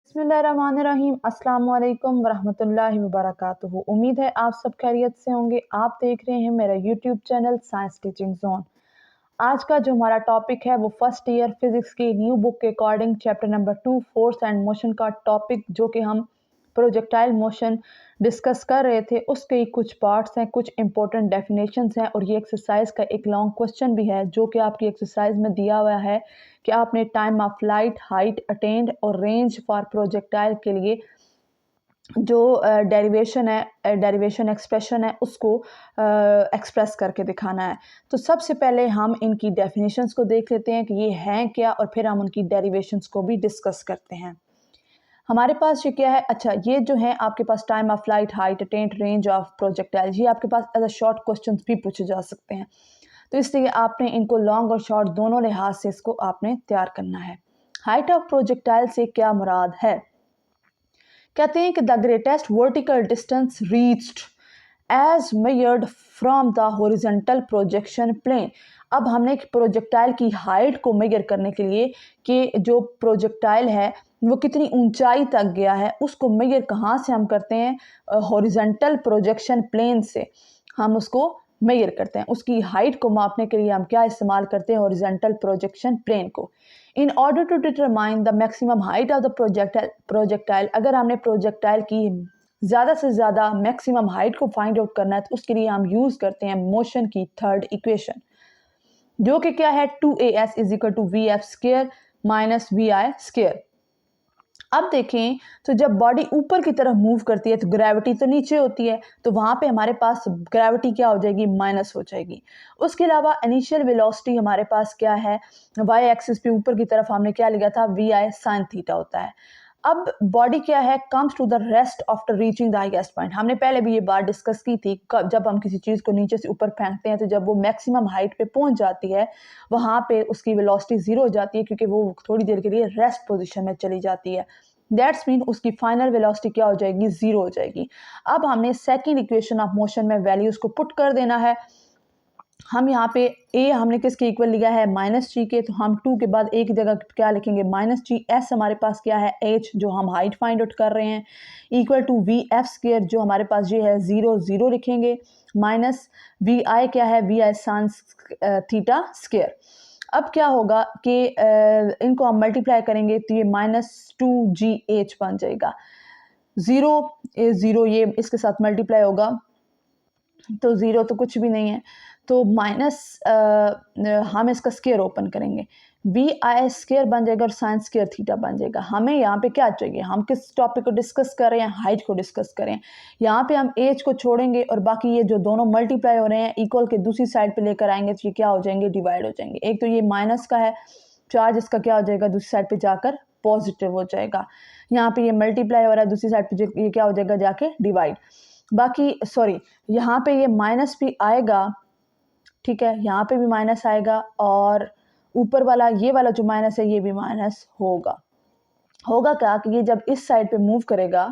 बिस्मिल्लाहिर्रहमानिर्रहीम अस्सलाम वालेकुम वरहमतुल्लाहि वबरकातुहू। उम्मीद है आप सब खैरियत से होंगे। आप देख रहे हैं मेरा YouTube channel science teaching zone. आज का जो हमारा टॉपिक है वो फर्स्ट ईयर फिजिक्स की न्यू बुक के according chapter number 2 force and motion का टॉपिक, जो कि हम प्रोजेक्टाइल मोशन डिस्कस कर रहे थे, उसके ही कुछ पार्ट्स हैं, कुछ इंपॉर्टेंट डेफिनेशंस हैं और ये एक्सरसाइज का एक लॉन्ग क्वेश्चन भी है जो कि आपकी एक्सरसाइज में दिया हुआ है कि आपने time of flight, height attend और रेंज फॉर प्रोजेक्टाइल के लिए जो डेरिवेशन एक्सप्रेशन है उसको एक्सप्रेस करके दिखाना है। तो सबसे पहले हम इनकी डेफिनेशंस को देख लेते हैं कि ये हैं क्या, और फिर हम उनकी डेरिवेशंस को भी डिस्कस करते हैं। हमारे पास ये क्या है? अच्छा, ये जो है आपके पास time of flight, height attained, range of projectile, ये आपके पास एज अ शॉर्ट क्वेश्चन भी पूछे जा सकते हैं। तो इसलिए आपने इनको लॉन्ग और शॉर्ट दोनों लिहाज से इसको आपने तैयार करना है। हाइट ऑफ प्रोजेक्टाइल से क्या मुराद है? कहते हैं कि the greatest vertical distance reached as measured from the horizontal projection plane. अब हमने प्रोजेक्टाइल की हाइट को मेजर करने के लिए कि जो प्रोजेक्टाइल है वो कितनी ऊंचाई तक गया है, उसको मेजर कहाँ से हम करते हैं? हॉरिजॉन्टल प्रोजेक्शन प्लेन से हम उसको मेजर करते हैं। उसकी हाइट को मापने के लिए हम क्या इस्तेमाल करते हैं? हॉरिजॉन्टल प्रोजेक्शन प्लेन को। In order to determine the maximum height of the projectile, अगर हमने प्रोजेक्टाइल की ज़्यादा से ज़्यादा मैक्सिमम हाइट को फाइंड आउट करना है तो उसके लिए हम यूज़ करते हैं मोशन की थर्ड इक्वेशन, जो कि क्या है? 2as is equal to V F square minus V I square. अब देखें तो जब बॉडी ऊपर की तरफ मूव करती है तो ग्रेविटी तो नीचे होती है, तो वहाँ पे हमारे पास ग्रेविटी क्या हो जाएगी? माइनस हो जाएगी। उसके अलावा इनिशियल वेलोसिटी हमारे पास क्या है? वाई एक्सिस पे ऊपर की तरफ हमने क्या लिखा था? वी आई साइन थीटा होता है। अब बॉडी क्या है? Comes to the rest after reaching the highest point. हमने पहले भी ये बात डिस्कस की थी, जब हम किसी चीज़ को नीचे से ऊपर फेंकते हैं तो जब वो मैक्सिमम हाइट पे पहुंच जाती है वहाँ पे उसकी वेलोसिटी ज़ीरो हो जाती है, क्योंकि वो थोड़ी देर के लिए रेस्ट पोजीशन में चली जाती है। दैट्स मीन उसकी फाइनल वेलोसिटी क्या हो जाएगी? ज़ीरो हो जाएगी। अब हमने सेकेंड इक्वेशन ऑफ मोशन में वैल्यूज़ को पुट कर देना है। हम यहाँ पे ए हमने किसके इक्वल लिया है? माइनस जी के, तो हम 2 के बाद ए की जगह क्या लिखेंगे? माइनस जी। एस हमारे पास क्या है? एच, जो हम हाइट फाइंड आउट कर रहे हैं, equal to V F square, जो हमारे पास ये है 0 0 लिखेंगे, माइनस वी आई क्या है? We i sine theta square. अब क्या होगा कि इनको हम मल्टीप्लाई करेंगे तो ये -2gh बन जाएगा। 0 0 ये इसके साथ मल्टीप्लाई होगा तो 0 तो कुछ भी नहीं है, तो माइनस हम इसका स्क्वायर ओपन करेंगे, वी आई स्क्वायर बन जाएगा और साइन स्क्वायर थीटा बन जाएगा। हमें यहाँ पे क्या चाहिए? हम किस टॉपिक को डिस्कस कर रहे हैं? हाइट को डिस्कस करें। यहाँ पे हम एज को छोड़ेंगे और बाकी ये जो दोनों मल्टीप्लाई हो रहे हैं इक्वल के दूसरी साइड पे लेकर आएंगे तो ये क्या हो जाएंगे? डिवाइड हो जाएंगे। एक तो ये माइनस का है चार्ज, इसका क्या हो जाएगा? दूसरी साइड पे जाकर पॉजिटिव हो जाएगा। यहाँ पे ये मल्टीप्लाई हो रहा है, दूसरी साइड पे ये क्या हो जाएगा? जाके डिवाइड। बाकी सॉरी, यहाँ पे ये माइनस भी आएगा, ठीक है, यहाँ पे भी माइनस आएगा और ऊपर वाला ये वाला जो माइनस है ये भी माइनस होगा। होगा क्या कि ये जब इस साइड पे मूव करेगा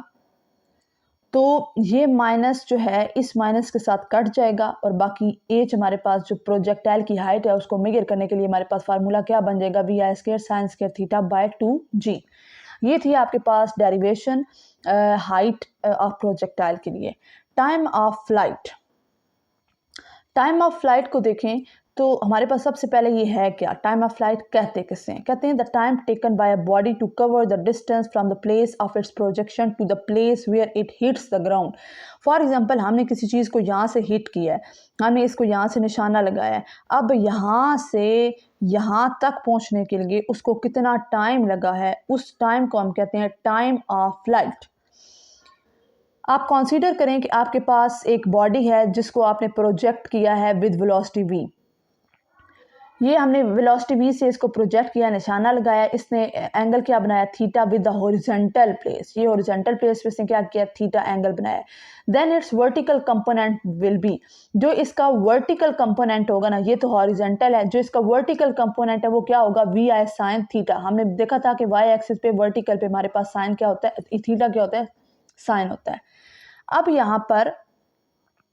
तो ये माइनस जो है इस माइनस के साथ कट जाएगा और बाकी एच हमारे पास जो प्रोजेक्टाइल की हाइट है उसको मेजर करने के लिए हमारे पास फार्मूला क्या बन जाएगा? V I square sine square theta by 2g। ये थी आपके पास डेरिवेशन हाइट ऑफ प्रोजेक्टाइल के लिए। Time of flight, time of flight को देखें तो हमारे पास सबसे पहले ये है क्या? टाइम ऑफ फ्लाइट कहते किसे हैं? कहते हैं the time taken by a body to cover the distance from the place of its projection to the place where it hits the ground. For example, हमने किसी चीज़ को यहाँ से हिट किया है, हमने इसको यहाँ से निशाना लगाया है, अब यहाँ से यहाँ तक पहुँचने के लिए उसको कितना टाइम लगा है, उस टाइम को हम कहते हैं टाइम ऑफ फ्लाइट। आप कंसीडर करें कि आपके पास एक बॉडी है जिसको आपने प्रोजेक्ट किया है विद वेलोसिटी v। ये हमने वेलोसिटी v से इसको प्रोजेक्ट किया, निशाना लगाया, इसने एंगल क्या बनाया? Theta with the horizontal place. ये हॉरिजॉन्टल प्लेस पे इसने क्या किया? थीटा एंगल बनाया। Then its vertical component will be, जो इसका वर्टिकल कंपोनेंट होगा ना, ये तो हॉरिजॉन्टल है, जो इसका वर्टिकल कंपोनेंट है वो क्या होगा? V i sine theta. हमने देखा था कि वाई एक्सिस पे वर्टिकल पे हमारे पास साइन क्या होता है? थीटा क्या होता है? साइन होता है। अब यहाँ पर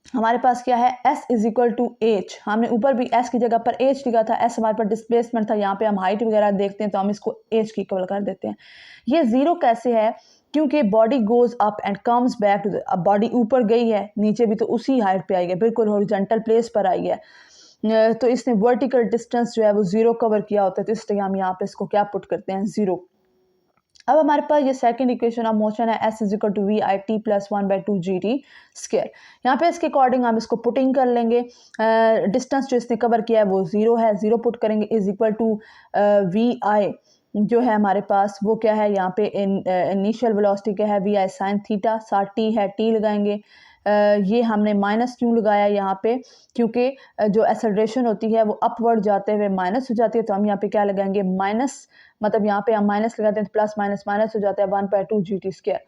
हमारे पास क्या है, s is equal to h, हमने ऊपर भी s की जगह पर h लिखा था, s हमारे पास डिस्प्लेसमेंट था, यहाँ पे हम हाइट वगैरह देखते हैं तो हम इसको h की इक्वल कर देते हैं। ये जीरो कैसे है, क्योंकि body goes up and comes back to, अब बॉडी ऊपर गई है, नीचे भी तो उसी हाइट पे आई है, बिल्कुल हॉरिजॉन्टल प्लेस पर आई है, तो इसने वर्टिकल डिस्टेंस जो है वो जीरो कवर किया होता है, तो इसलिए हम यहाँ पे इसको क्या पुट करते हैं, जीरो। अब हमारे पास ये सेकंड इक्वेशन ऑफ मोशन है, s is equal to we i t plus 1/2 g t square. यहाँ पे इसके अकॉर्डिंग हम इसको पुटिंग कर लेंगे, डिस्टेंस जो इसने कवर किया है वो जीरो है, जीरो पुट करेंगे, इज इक्वल टू वी आई जो है हमारे पास वो क्या है, यहाँ पे इनिशियल वेलोसिटी क्या है, वी आई साइन थीटा, साथ टी है, टी लगाएंगे। ये हमने माइनस क्यों लगाया यहाँ पे, क्योंकि जो एक्सेलरेशन होती है वो अपवर्ड जाते हुए माइनस हो जाती है, तो हम यहाँ पे क्या लगाएंगे, माइनस, मतलब यहाँ पे हम माइनस लगाते हैं तो प्लस माइनस माइनस हो जाता है 1/2 जी टी स्क्वायर।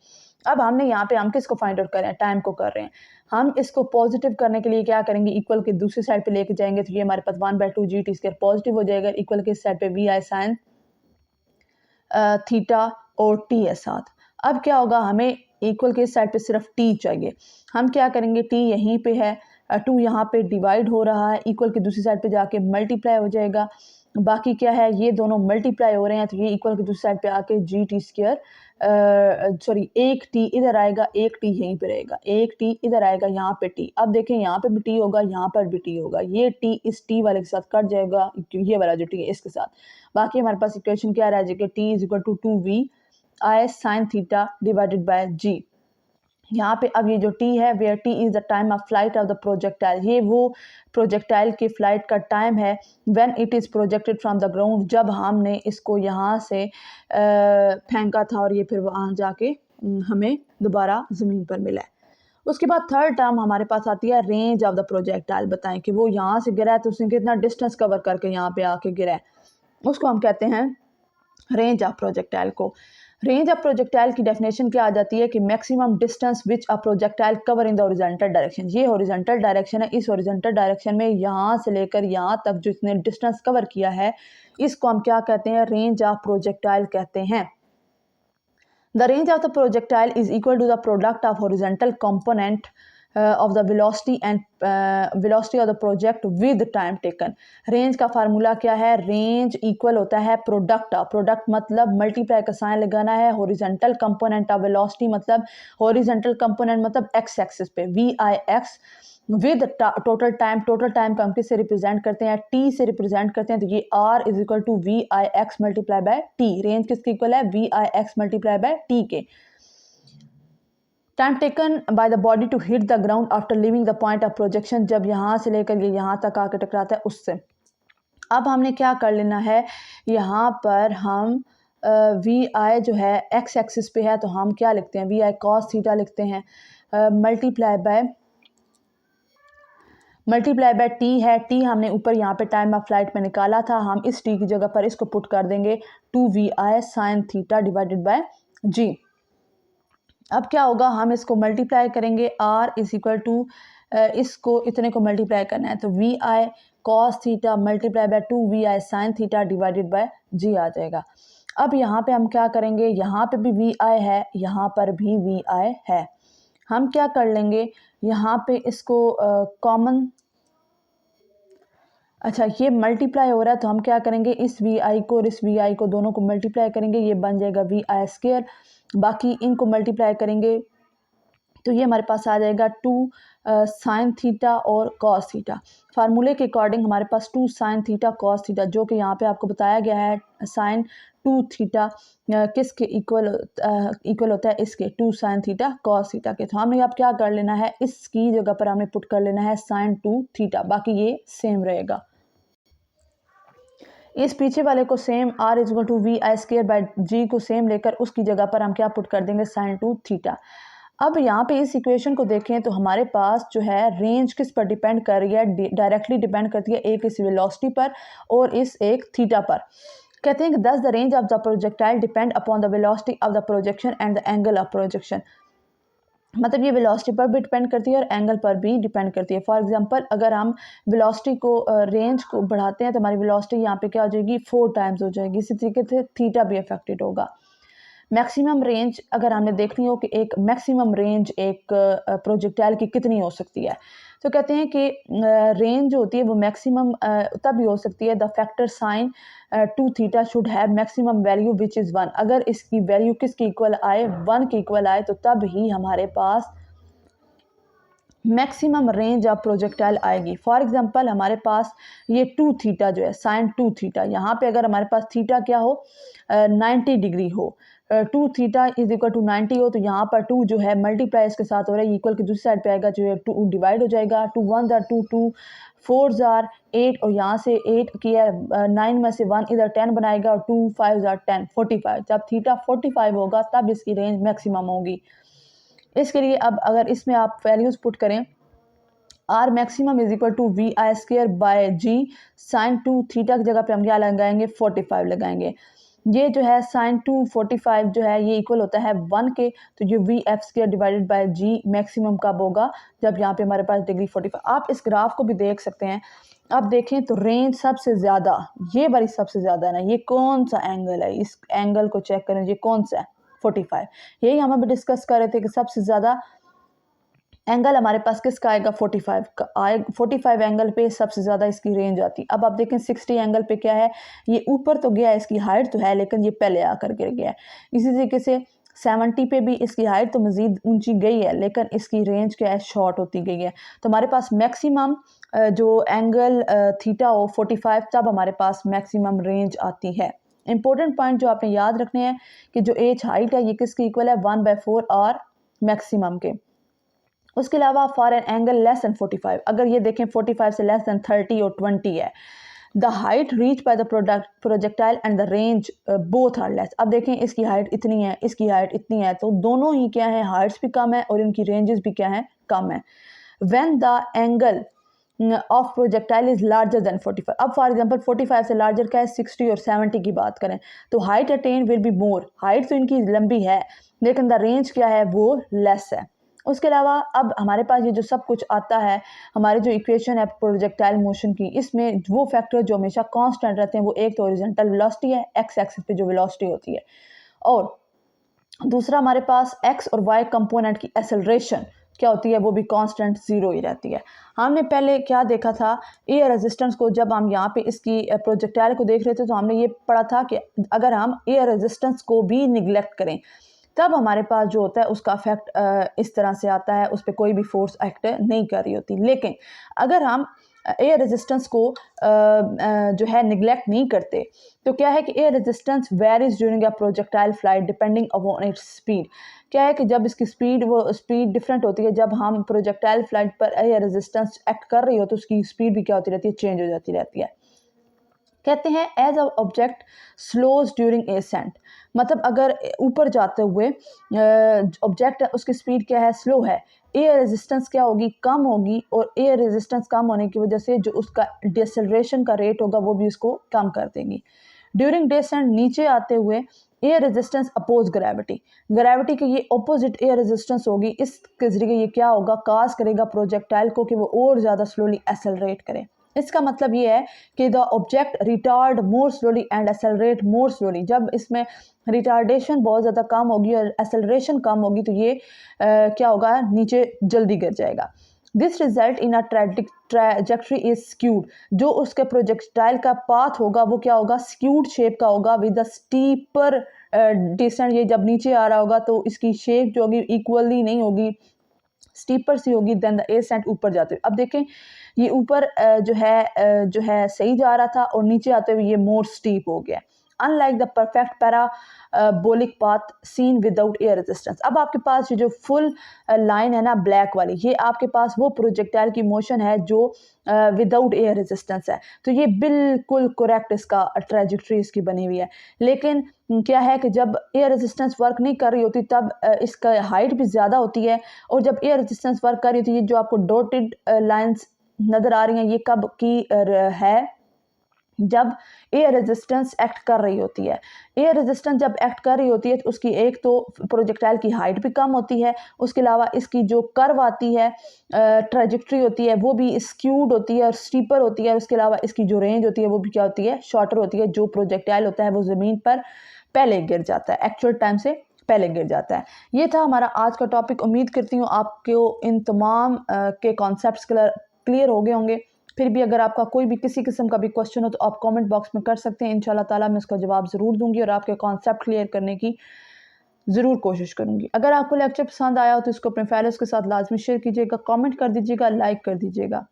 अब हमने यहाँ पे हम किसको फाइंड आउट कर रहे हैं, टाइम को कर रहे हैं। हम इसको पॉजिटिव करने के लिए क्या करेंगे, इक्वल के दूसरी साइड पे लेके जाएंगे, तो ये हमारे पास 1/2 जी टी स्क्वायर पॉजिटिव हो जाएगा, इक्वल के साइड पे वी आई साइन थीटा और टी है साथ। अब क्या होगा, हमें इक्वल के साइड पे सिर्फ टी चाहिए, हम क्या करेंगे, टी यहीं पे है, टू यहाँ पे डिवाइड हो रहा है, इक्वल की दूसरी साइड पे जाके मल्टीप्लाई हो जाएगा, बाकी क्या है, ये दोनों मल्टीप्लाई हो रहे हैं, तो ये इक्वल की दूसरी साइड पे आके जी टी स्क्वायर, सॉरी एक टी इधर आएगा, एक टी यहीं पे रहेगा, एक टी इधर आएगा, यहाँ पे टी, अब देखें यहाँ पे भी टी होगा, यहाँ पर भी टी होगा, ये टी इस टी वाले के साथ कट जाएगा, ये वाला जो टी है इसके साथ। बाकी हमारे पास इक्वेशन क्या रह जाएगी, T is equal to 2v I sine theta divided by G. यहाँ पे अब ये जो टी है, where T is the time of flight of the projectile, ये वो प्रोजेक्टाइल की फ्लाइट का टाइम है, when it is projected from the ground, जब हमने इसको यहाँ से फेंका था और ये फिर वहाँ जाके हमें दोबारा ज़मीन पर मिला है। उसके बाद थर्ड टर्म हमारे पास आती है रेंज ऑफ द प्रोजेक्टाइल, बताएं कि वो यहाँ से गिरा है तो उसने कितना डिस्टेंस कवर करके यहाँ पे आके गिरा है, उसको हम कहते हैं रेंज ऑफ प्रोजेक्टाइल को। रेंज ऑफ प्रोजेक्टाइल की डेफिनेशन क्या आ जाती है कि maximum distance which a projectile cover in the horizontal direction, ये हॉरिजॉन्टल डायरेक्शन है, इस हॉरिजॉन्टल डायरेक्शन में यहाँ से लेकर यहाँ तक जो इसने डिस्टेंस कवर किया है, इसको हम क्या कहते हैं, रेंज ऑफ प्रोजेक्टाइल कहते हैं। The range of the projectile is equal to the product of horizontal component of the velocity and velocity of the project with time taken। Range का फार्मूला क्या है, रेंज इक्वल होता है product, product मतलब multiply का sign लगाना है, horizontal component of velocity मतलब हॉरिजॉन्टल कंपोनेंट मतलब एक्स एक्सिस पे v I x, with total time, total time को हम किससे रिप्रेजेंट करते हैं, टी से रिप्रेजेंट करते हैं, तो ये R is equal to we I X multiply by T, range किसके इक्वल है, we I X multiply by T के। Time taken by the body to hit the ground after leaving the point of projection, जब यहाँ से लेकर ये यहाँ तक आकर टकराता है उससे। अब हमने क्या कर लेना है, यहाँ पर हम वी आई जो है एक्स एक्सिस पे है, तो हम क्या लिखते हैं, वी आई कॉस थीटा लिखते हैं, मल्टीप्लाई बाय टी है, टी हमने ऊपर यहाँ पे टाइम ऑफ फ्लाइट में निकाला था, हम इस टी की जगह पर इसको पुट कर देंगे 2vi sine theta divided by G. अब क्या होगा, हम इसको मल्टीप्लाई करेंगे, r इज इक्वल टू इसको इतने को मल्टीप्लाई करना है, तो V I cos theta multiply by 2vi sine theta divided by G आ जाएगा। अब यहाँ पे हम क्या करेंगे, यहाँ पे भी वी आई है, यहाँ पर भी वी आई है, हम क्या कर लेंगे, यहाँ पे इसको कॉमन, अच्छा ये मल्टीप्लाई हो रहा है तो हम क्या करेंगे, इस वी आई को और इस वी आई को दोनों को मल्टीप्लाई करेंगे, ये बन जाएगा वी आई स्क्वायर, बाकी इनको मल्टीप्लाई करेंगे तो ये हमारे पास आ जाएगा 2 साइन थीटा और कॉस थीटा। फार्मूले के अकॉर्डिंग हमारे पास 2 साइन थीटा कॉस थीटा, जो कि यहाँ पे आपको बताया गया है साइन 2 थीटा किसके इक्वल होता है, इसके 2 साइन थीटा कॉस थीटा के। तो हमने अब क्या कर लेना है, इसकी जगह पर हमें पुट कर लेना है साइन 2 थीटा, बाकी ये सेम रहेगा। इस पीछे वाले को same r is equal to we I square by G को सेम लेकर उसकी जगह पर हम क्या पुट कर देंगे, साइन 2 थीटा। अब यहाँ पे इस इक्वेशन को देखें तो हमारे पास जो है रेंज किस पर डिपेंड कर रही है, डायरेक्टली डिपेंड करती है एक इस वेलोसिटी पर और इस एक थीटा पर। कहते हैं कि दस the range of the projectile depend upon the velocity of the projection and the angle of projection, मतलब ये वेलोसिटी पर भी डिपेंड करती है और एंगल पर भी डिपेंड करती है। फॉर एग्जांपल अगर हम वेलोसिटी को रेंज को बढ़ाते हैं तो हमारी वेलोसिटी यहाँ पे क्या हो जाएगी, 4 टाइम्स हो जाएगी, इसी तरीके से थीटा भी अफेक्टेड होगा। मैक्सिमम रेंज अगर हमने देखनी हो कि एक मैक्सिमम रेंज एक प्रोजेक्टाइल की कितनी हो सकती है, तो कहते हैं कि रेंज जो होती है वो मैक्सिमम तब भी हो सकती है the factor sign to theta should have maximum value which is 1। अगर इसकी वैल्यू किसकी इक्वल आए, 1 के इक्वल आए, तो तब ही हमारे पास मैक्सिमम रेंज ऑफ प्रोजेक्टाइल आएगी। फॉर एग्जांपल हमारे पास ये 2 थीटा जो है, साइन 2 थीटा, यहाँ पे अगर हमारे पास थीटा क्या हो, 90 डिग्री हो, 2 थीटा इज इक्वल टू 90 हो, तो यहाँ पर 2 जो है मल्टीप्लाई इसके साथ हो रहा है, इक्वल की दूसरी साइड पे आएगा जो है 2 डिवाइड हो जाएगा, 2 1 जार 2, 2 4 जार 8, और यहाँ से 8 किया 9 में से 1 इधर 10 बनाएगा, और 2 5 जार 10 45। जब थीटा 45 होगा तब इसकी रेंज मैक्सिमम होगी। इसके लिए अब अगर इसमें आप वैल्यूज़ पुट करें, R maximum is equal to we I square by g sine 2 theta की जगह पे हम क्या लगाएंगे, 45 लगाएंगे। ये जो है साइन 2 45 जो है ये इक्वल होता है 1 के, तो ये v F square divided by g maximum कब होगा, जब यहाँ पे हमारे पास डिग्री 45। आप इस ग्राफ को भी देख सकते हैं, आप देखें तो रेंज सबसे ज़्यादा, ये वाली सबसे ज़्यादा है ना, ये कौन सा एंगल है, इस एंगल को चेक करें, ये कौन सा है, 45। यही हम अभी डिस्कस कर रहे थे कि सबसे ज़्यादा एंगल हमारे पास किसका आएगा, 45 का आए, 45 एंगल पे सबसे ज़्यादा इसकी रेंज आती। अब आप देखें 60 एंगल पे क्या है, ये ऊपर तो गया है, इसकी हाइट तो है लेकिन ये पहले आकर गिर गया है। इसी तरीके से 70 पे भी इसकी हाइट तो मज़ीद ऊंची गई है लेकिन इसकी रेंज क्या है, शॉर्ट होती गई है। तो हमारे पास मैक्सिमम जो एंगल थीटा हो 45, तब हमारे पास मैक्सिमम रेंज आती है। इंपॉर्टेंट पॉइंट जो आपने याद रखने हैं कि जो एच हाइट है ये किसकी इक्वल है, 1/4 और मैक्सिमम के। उसके अलावा for an angle less than 45, अगर ये देखें 45 से लेस दैन 30 और 20 है, the height reach by the projectile and the range both are less. अब देखें इसकी हाइट इतनी है, इसकी हाइट इतनी है, तो दोनों ही क्या है, हाइट्स भी कम है और इनकी रेंजेस भी क्या है, कम है। When the angle of projectile is larger than 45, अब फॉर एग्जांपल 45 से लार्जर क्या है, 60 और 70 की बात करें, तो height attain will be more, height तो इनकी लंबी है लेकिन द रेंज क्या है, वो लेस है। उसके अलावा अब हमारे पास ये जो सब कुछ आता है, हमारी जो इक्वेशन है प्रोजेक्टाइल मोशन की, इसमें वो फैक्टर जो हमेशा कांस्टेंट रहते हैं, वो एक तो हॉरिजॉन्टल वेलोसिटी है, एक्स एक्सिस पे जो वेलोसिटी होती है, और दूसरा हमारे पास एक्स और वाई कंपोनेंट की एक्सेलरेशन क्या होती है, वो भी कांस्टेंट 0 ही रहती है। हमने पहले क्या देखा था, एयर रेजिस्टेंस को, जब हम यहाँ पे इसकी प्रोजेक्टाइल को देख रहे थे तो हमने ये पढ़ा था कि अगर हम एयर रेजिस्टेंस को भी निगलेक्ट करें तब हमारे पास जो होता है उसका इफेक्ट इस तरह से आता है, उस पर कोई भी फोर्स एक्ट नहीं कर रही होती। लेकिन अगर हम एयर रेजिस्टेंस को जो है निगलेक्ट नहीं करते, तो क्या है कि air resistance varies during a projectile flight depending upon its speed. क्या है कि जब इसकी स्पीड, वो स्पीड डिफरेंट होती है, जब हम प्रोजेक्टाइल फ्लाइट पर एयर रेजिस्टेंस एक्ट कर रही हो तो उसकी स्पीड भी क्या होती रहती है, चेंज हो जाती रहती है। कहते हैं as a object slows during ascent, मतलब अगर ऊपर जाते हुए ऑब्जेक्ट है उसकी स्पीड क्या है, स्लो है, एयर रेजिस्टेंस क्या होगी, कम होगी, और एयर रेजिस्टेंस कम होने की वजह से जो उसका डिसेलरेशन का रेट होगा वो भी उसको कम कर देंगी। ड्यूरिंग डेसेंट, नीचे आते हुए air resistance oppose gravity, gravity के ये ऑपोजिट एयर रेजिस्टेंस होगी, इसके जरिए ये क्या होगा, काज करेगा प्रोजेक्टाइल को कि वो और ज़्यादा स्लोली एक्सेलरेट करे। इसका मतलब ये है कि the object retard more slowly and accelerate more slowly. जब इसमें रिटार्डेशन बहुत ज़्यादा कम होगी और एक्सेलरेशन कम होगी तो ये क्या होगा, नीचे जल्दी गिर जाएगा। This result in a trajectory is skewed, जो उसके प्रोजेक्टाइल का पाथ होगा वो क्या होगा, स्क्यूड शेप का होगा विद द स्टीपर डिसेंट। ये जब नीचे आ रहा होगा तो इसकी शेप जो होगी इक्वली नहीं होगी, स्टीपर सी होगी देन द एसेंट, ऊपर जाते हुए। अब देखें ये ऊपर जो है सही जा रहा था और नीचे आते हुए ये मोर स्टीप हो गया। Unlike the perfect parabolic path seen without air resistance. अब आपके पास ये जो फुल लाइन है ना ब्लैक वाली, ये आपके पास वो प्रोजेक्टाइल की मोशन है जो विदाउट एयर रेजिस्टेंस है, तो ये बिल्कुल करेक्ट इसका ट्रैजेक्टरी इसकी बनी हुई है। लेकिन क्या है कि जब एयर रेजिस्टेंस वर्क नहीं कर रही होती तब इसका हाइट भी ज़्यादा होती है, और जब एयर रेजिस्टेंस वर्क कर रही होती है, जो आपको डॉटेड लाइंस नज़र आ रही हैं, ये कब की है, जब एयर रेजिस्टेंस एक्ट कर रही होती है। एयर रेजिस्टेंस जब एक्ट कर रही होती है तो उसकी एक तो प्रोजेक्टाइल की हाइट भी कम होती है, उसके अलावा इसकी जो कर्व आती है, ट्रैजेक्टरी होती है, वो भी स्क्यूड होती है और स्टीपर होती है। उसके अलावा इसकी जो रेंज होती है वो भी क्या होती है, शॉर्टर होती है। जो प्रोजेक्टाइल होता है वो ज़मीन पर पहले गिर जाता है, एक्चुअल टाइम से पहले गिर जाता है। ये था हमारा आज का टॉपिक। उम्मीद करती हूँ आपको इन तमाम के कॉन्सेप्ट्स क्लियर हो गए होंगे। फिर भी अगर आपका कोई भी किसी किस्म का भी क्वेश्चन हो तो आप कमेंट बॉक्स में कर सकते हैं। इंशाल्लाह ताला मैं उसका जवाब ज़रूर दूंगी और आपके कॉन्सेप्ट क्लियर करने की ज़रूर कोशिश करूंगी। अगर आपको लेक्चर पसंद आया हो तो इसको अपने फ्रेंड्स के साथ लाजमी शेयर कीजिएगा, कमेंट कर दीजिएगा, लाइक कर दीजिएगा।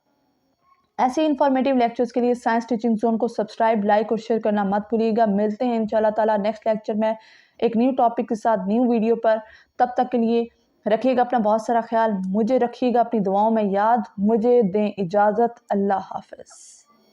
ऐसे इंफॉर्मेटिव लेक्चर्स के लिए साइंस टीचिंग जोन को सब्सक्राइब, लाइक और शेयर करना मत भूलिएगा। मिलते हैं इंशाल्लाह ताला नेक्स्ट लेक्चर में एक न्यू टॉपिक के साथ, न्यू वीडियो पर। तब तक के लिए रखिएगा अपना बहुत सारा ख्याल, मुझे रखिएगा अपनी दुआओं में याद, मुझे दें इजाज़त। अल्लाह हाफ़िज़।